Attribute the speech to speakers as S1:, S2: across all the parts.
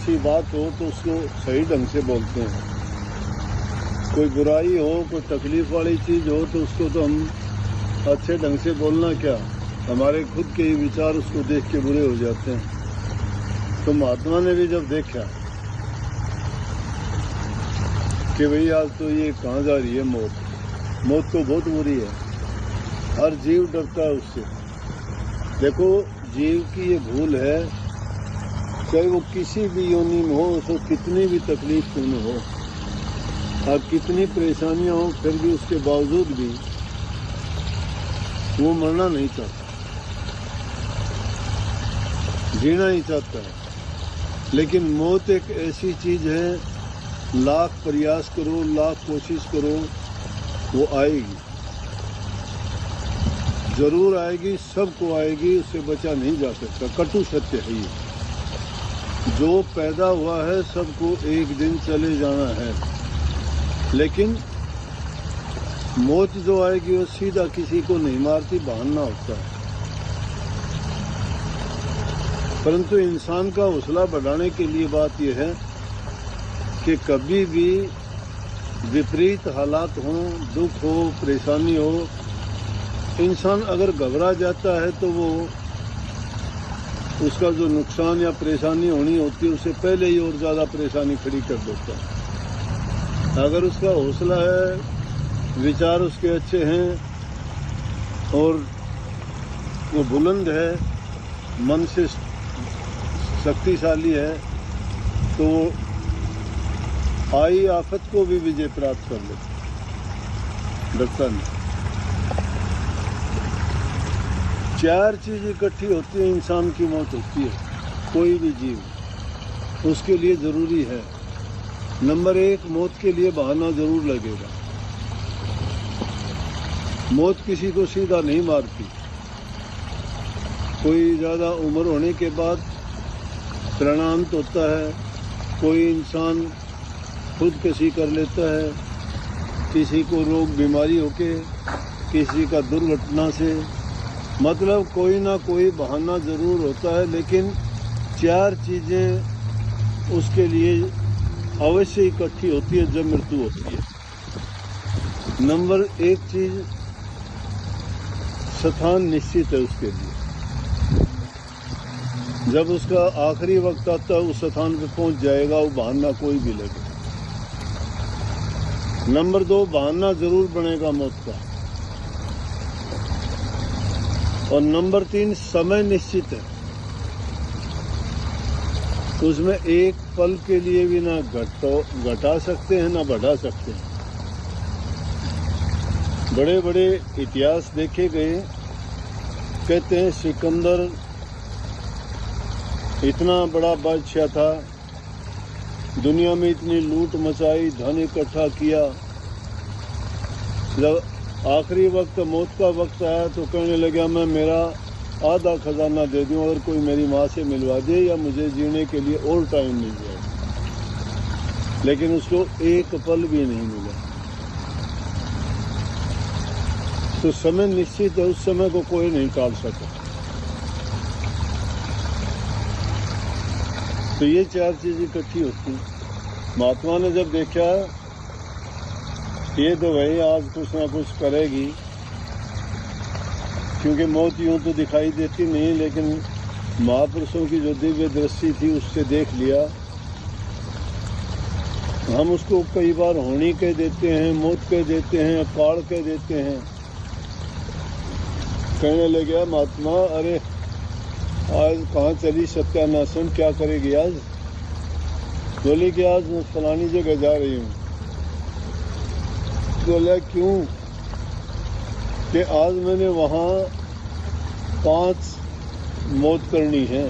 S1: सी बात हो तो उसको सही ढंग से बोलते हैं। कोई बुराई हो, कोई तकलीफ वाली चीज़ हो तो उसको तो हम अच्छे ढंग से बोलना क्या, हमारे खुद के ही विचार उसको देख के बुरे हो जाते हैं। तो महात्मा ने भी जब देखा कि भाई आज तो ये कहाँ जा रही है मौत तो बहुत बुरी है, हर जीव डरता है उससे। देखो जीव की ये भूल है, चाहे वो किसी भी योनि में हो, उसको कितनी भी तकलीफ क्यों न हो और कितनी परेशानियां हो, फिर भी उसके बावजूद भी वो मरना नहीं चाहता, जीना ही चाहता है। लेकिन मौत एक ऐसी चीज है, लाख प्रयास करो, लाख कोशिश करो, वो आएगी, जरूर आएगी, सबको आएगी, उससे बचा नहीं जा सकता। कटु सत्य है ये, जो पैदा हुआ है सबको एक दिन चले जाना है। लेकिन मौत जो आएगी वो सीधा किसी को नहीं मारती, बहाना होता है। परंतु इंसान का हौसला बढ़ाने के लिए बात यह है कि कभी भी विपरीत हालात हों, दुख हो, परेशानी हो, इंसान अगर घबरा जाता है तो वो उसका जो नुकसान या परेशानी होनी होती है उससे पहले ही और ज़्यादा परेशानी खड़ी कर देता है। अगर उसका हौसला है, विचार उसके अच्छे हैं और वो बुलंद है, मन से शक्तिशाली है, तो वो आई आफत को भी विजय प्राप्त कर ले, डरता नहीं। चार चीज इकट्ठी होती है, इंसान की मौत होती है, कोई भी जीव, उसके लिए जरूरी है। नंबर एक, मौत के लिए बहाना जरूर लगेगा। मौत किसी को सीधा नहीं मारती। कोई ज्यादा उम्र होने के बाद प्राणांत होता है, कोई इंसान खुदकशी कर लेता है, किसी को रोग बीमारी होके, किसी का दुर्घटना से, मतलब कोई ना कोई बहाना जरूर होता है। लेकिन चार चीजें उसके लिए अवश्य इकट्ठी होती है जब मृत्यु होती है। नंबर एक चीज, स्थान निश्चित है उसके लिए। जब उसका आखिरी वक्त आता है उस स्थान पे पहुंच जाएगा, वो बहाना कोई भी लगे। नंबर दो, बहाना जरूर बनेगा मौत का। और नंबर तीन, समय निश्चित है, उसमें एक पल के लिए भी ना घटा सकते हैं ना बढ़ा सकते हैं। बड़े बड़े इतिहास देखे गए, कहते हैं सिकंदर इतना बड़ा बादशाह था, दुनिया में इतनी लूट मचाई, धन इकट्ठा किया, जब आखिरी वक्त मौत का वक्त आया तो कहने लगा मैं मेरा आधा खजाना दे दूं अगर कोई मेरी माँ से मिलवा दे या मुझे जीने के लिए और टाइम मिल जाए। लेकिन उसको एक पल भी नहीं मिला। तो समय निश्चित है, उस समय को कोई नहीं टाल सका। तो ये चार चीजें इकट्ठी होती हैं। महात्मा ने जब देखा ये तो भाई आज कुछ ना कुछ करेगी, क्योंकि मौत यूं तो दिखाई देती नहीं, लेकिन महापुरुषों की जो दिव्य दृष्टि थी उससे देख लिया। हम उसको कई बार होनी कह देते हैं, मौत कह देते हैं, काल कह देते हैं। कहने लगे महात्मा अरे आज कहाँ चली सत्यानाशन, क्या करेगी आज? बोले कि आज मैं फलानी जगह जा रही हूँ। बोला क्यों? कि आज मैंने वहाँ 5 मौत करनी है,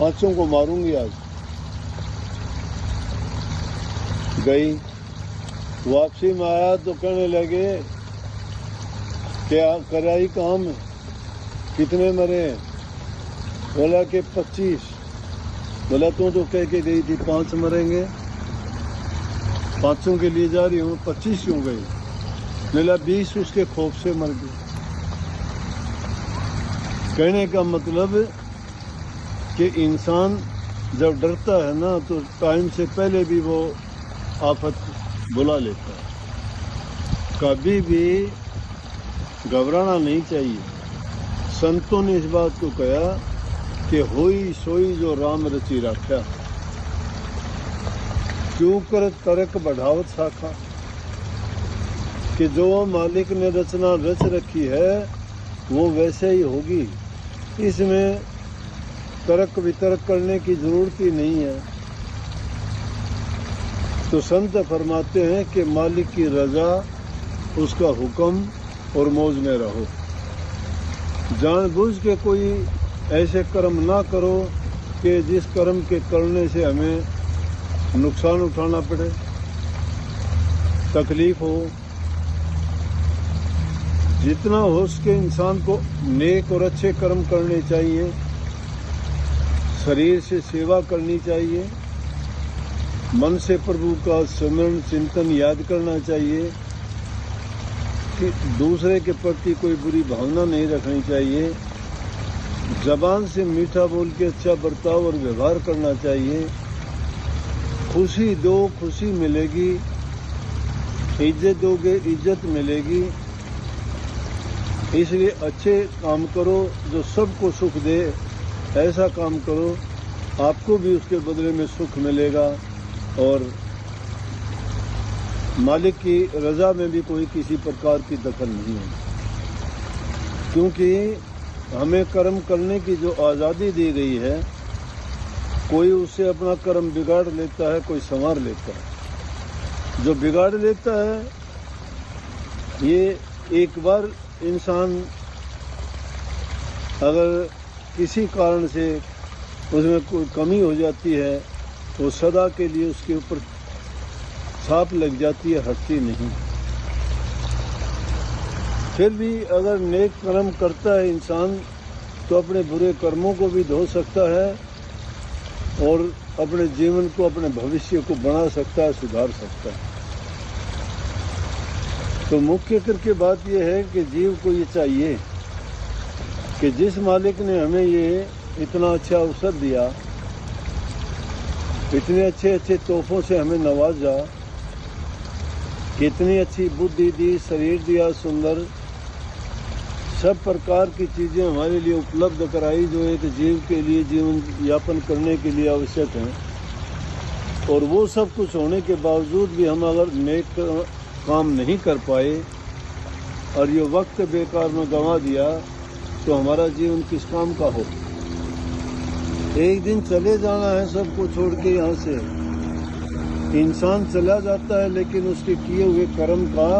S1: 5 को मारूंगी आज। गई, वापसी में आया तो कहने लगे क्या कराई काम, कितने मरे? बोला कि 25। बोला तू तो कह के गई थी 5 मरेंगे, 5 के लिए जा रही हूँ, 25 क्यों गई? बोला 20 उसके खौफ से मर गई। कहने का मतलब कि इंसान जब डरता है ना तो टाइम से पहले भी वो आफत बुला लेता है। कभी भी घबराना नहीं चाहिए। संतों ने इस बात को कहा कि होई सोई जो राम रची राख्या, क्यों कर तरक बढ़ावत शाखा, कि जो मालिक ने रचना रच रखी है वो वैसे ही होगी, इसमें तर्क वितर्क करने की जरूरत ही नहीं है। तो संत फरमाते हैं कि मालिक की रजा, उसका हुक्म और मौज में रहो। जानबूझ के कोई ऐसे कर्म ना करो कि जिस कर्म के करने से हमें नुकसान उठाना पड़े, तकलीफ हो। जितना हो सके इंसान को नेक और अच्छे कर्म करने चाहिए, शरीर से सेवा करनी चाहिए, मन से प्रभु का स्मरण चिंतन याद करना चाहिए, कि दूसरे के प्रति कोई बुरी भावना नहीं रखनी चाहिए, जबान से मीठा बोल के अच्छा बर्ताव और व्यवहार करना चाहिए। खुशी दो, खुशी मिलेगी, इज्जत दोगे, इज्जत मिलेगी। इसलिए अच्छे काम करो जो सबको सुख दे, ऐसा काम करो, आपको भी उसके बदले में सुख मिलेगा और मालिक की रजा में भी कोई किसी प्रकार की दखल नहीं है। क्योंकि हमें कर्म करने की जो आज़ादी दी गई है, कोई उससे अपना कर्म बिगाड़ लेता है, कोई संवार लेता है। जो बिगाड़ लेता है, ये एक बार इंसान अगर किसी कारण से उसमें कोई कमी हो जाती है तो सदा के लिए उसके ऊपर छाप लग जाती है, हटती नहीं। फिर भी अगर नेक कर्म करता है इंसान तो अपने बुरे कर्मों को भी धो सकता है और अपने जीवन को, अपने भविष्य को बना सकता है, सुधार सकता है। तो मुख्य करके बात यह है कि जीव को ये चाहिए कि जिस मालिक ने हमें ये इतना अच्छा अवसर दिया, इतने अच्छे अच्छे तोहफों से हमें नवाजा, कितनी अच्छी बुद्धि दी, शरीर दिया सुंदर, सब प्रकार की चीज़ें हमारे लिए उपलब्ध कराई जो एक जीव के लिए जीवन यापन करने के लिए आवश्यक हैं। और वो सब कुछ होने के बावजूद भी हम अगर नेक काम नहीं कर पाए और ये वक्त बेकार में गंवा दिया तो हमारा जीवन किस काम का हो। एक दिन चले जाना है सबको छोड़ के यहाँ से। इंसान चला जाता है लेकिन उसके किए हुए कर्म का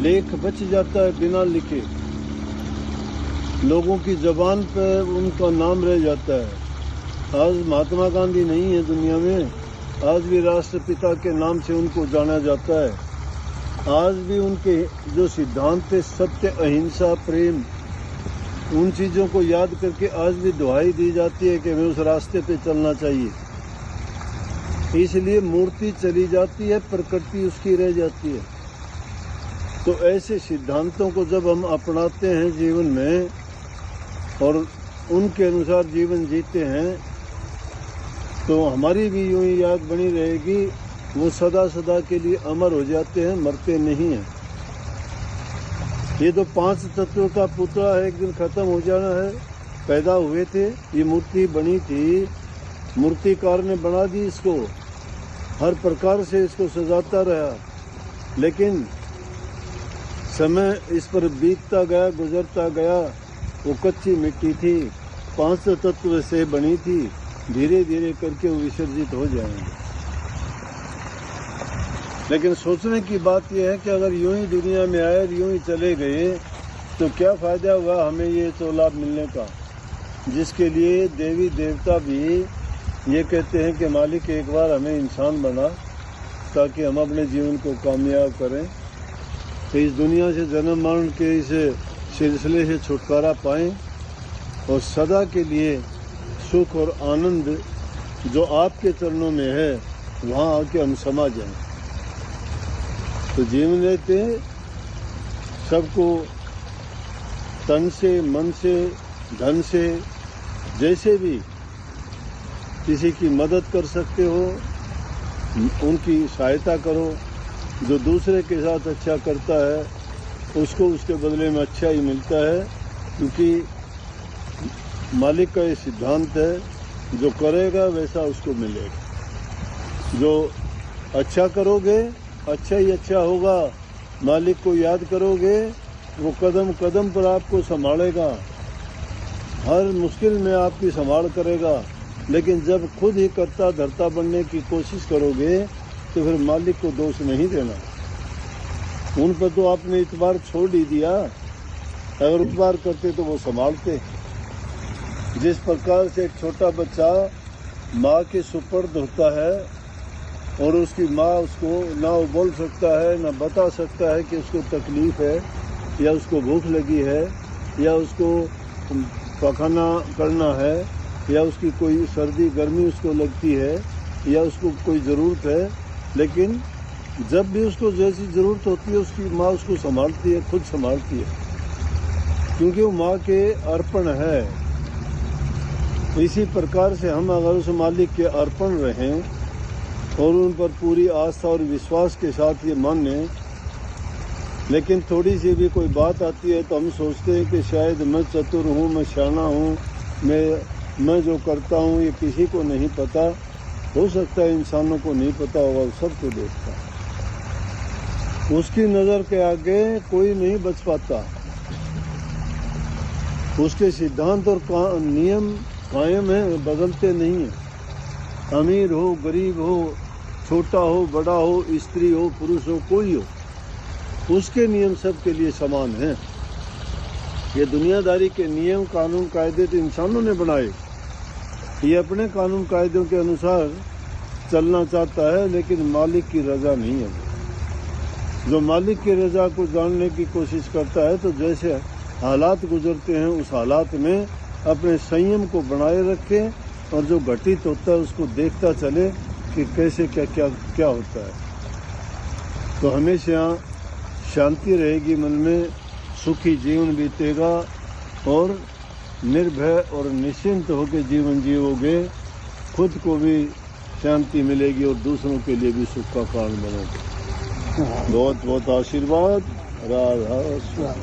S1: लेख बच जाता है बिना लिखे। लोगों की जबान पर उनका नाम रह जाता है। आज महात्मा गांधी नहीं है दुनिया में, आज भी राष्ट्रपिता के नाम से उनको जाना जाता है। आज भी उनके जो सिद्धांत थे, सत्य, अहिंसा, प्रेम, उन चीज़ों को याद करके आज भी दुहाई दी जाती है कि हमें उस रास्ते पे चलना चाहिए। इसलिए मूर्ति चली जाती है, प्रकृति उसकी रह जाती है। तो ऐसे सिद्धांतों को जब हम अपनाते हैं जीवन में और उनके अनुसार जीवन जीते हैं तो हमारी भी यूं ही याद बनी रहेगी। वो सदा सदा के लिए अमर हो जाते हैं, मरते नहीं हैं। ये तो 5 तत्वों का पुतला है, एक दिन खत्म हो जाना है। पैदा हुए थे, ये मूर्ति बनी थी, मूर्तिकार ने बना दी इसको, हर प्रकार से इसको सजाता रहा, लेकिन समय इस पर बीतता गया, गुजरता गया। वो कच्ची मिट्टी थी, 5 तत्व से बनी थी, धीरे धीरे करके वो विसर्जित हो जाएंगे। लेकिन सोचने की बात यह है कि अगर यूं ही दुनिया में आए, यूं ही चले गए तो क्या फ़ायदा हुआ हमें ये तो लाभ मिलने का, जिसके लिए देवी देवता भी ये कहते हैं कि मालिक एक बार हमें इंसान बना ताकि हम अपने जीवन को कामयाब करें, तो इस दुनिया से जन्म मरण के इस सिलसिले से छुटकारा पाएं और सदा के लिए सुख और आनंद जो आपके चरणों में है वहाँ आके हम समा जाएं। तो जीवन रहते हैं सबको तन से, मन से, धन से, जैसे भी किसी की मदद कर सकते हो, उनकी सहायता करो। जो दूसरे के साथ अच्छा करता है उसको उसके बदले में अच्छा ही मिलता है, क्योंकि मालिक का ये सिद्धांत है, जो करेगा वैसा उसको मिलेगा। जो अच्छा करोगे अच्छा ही अच्छा होगा। मालिक को याद करोगे, वो कदम कदम पर आपको संभालेगा, हर मुश्किल में आपकी संभाल करेगा। लेकिन जब खुद ही करता धरता बनने की कोशिश करोगे तो फिर मालिक को दोष नहीं देना। उन पर तो आपने इतबार छोड़ ही दिया, अगर इतबार करते तो वो संभालते। जिस प्रकार से एक छोटा बच्चा माँ के सुपुर्द होता है और उसकी माँ उसको ना वो बोल सकता है ना बता सकता है कि उसको तकलीफ है या उसको भूख लगी है या उसको पखाना करना है या उसकी कोई सर्दी गर्मी उसको लगती है या उसको कोई ज़रूरत है, लेकिन जब भी उसको जैसी ज़रूरत होती है उसकी माँ उसको संभालती है, खुद संभालती है, क्योंकि वो माँ के अर्पण है। इसी प्रकार से हम अगर उस मालिक के अर्पण रहें और उन पर पूरी आस्था और विश्वास के साथ ये माने, लेकिन थोड़ी सी भी कोई बात आती है तो हम सोचते हैं कि शायद मैं चतुर हूँ, मैं शाना हूँ, मैं जो करता हूँ ये किसी को नहीं पता। हो सकता है इंसानों को नहीं पता होगा, वो सबको देखता है। उसकी नज़र के आगे कोई नहीं बच पाता। उसके सिद्धांत और नियम कायम है, बदलते नहीं है। अमीर हो, गरीब हो, छोटा हो, बड़ा हो, स्त्री हो, पुरुष हो, कोई हो, उसके नियम सबके लिए समान हैं। ये दुनियादारी के नियम कानून कायदे तो इंसानों ने बनाए, ये अपने कानून कायदों के अनुसार चलना चाहता है, लेकिन मालिक की रजा नहीं है। जो मालिक की रजा को जानने की कोशिश करता है तो जैसे हालात गुजरते हैं उस हालात में अपने संयम को बनाए रखे और जो घटित होता है उसको देखता चले कि कैसे क्या क्या क्या होता है। तो हमेशा शांति रहेगी मन में, सुखी जीवन बीतेगा और निर्भय और निश्चिंत होकर जीवन जीवोगे। खुद को भी शांति मिलेगी और दूसरों के लिए भी सुख का कारण बनोगे। बहुत बहुत आशीर्वाद। राधा।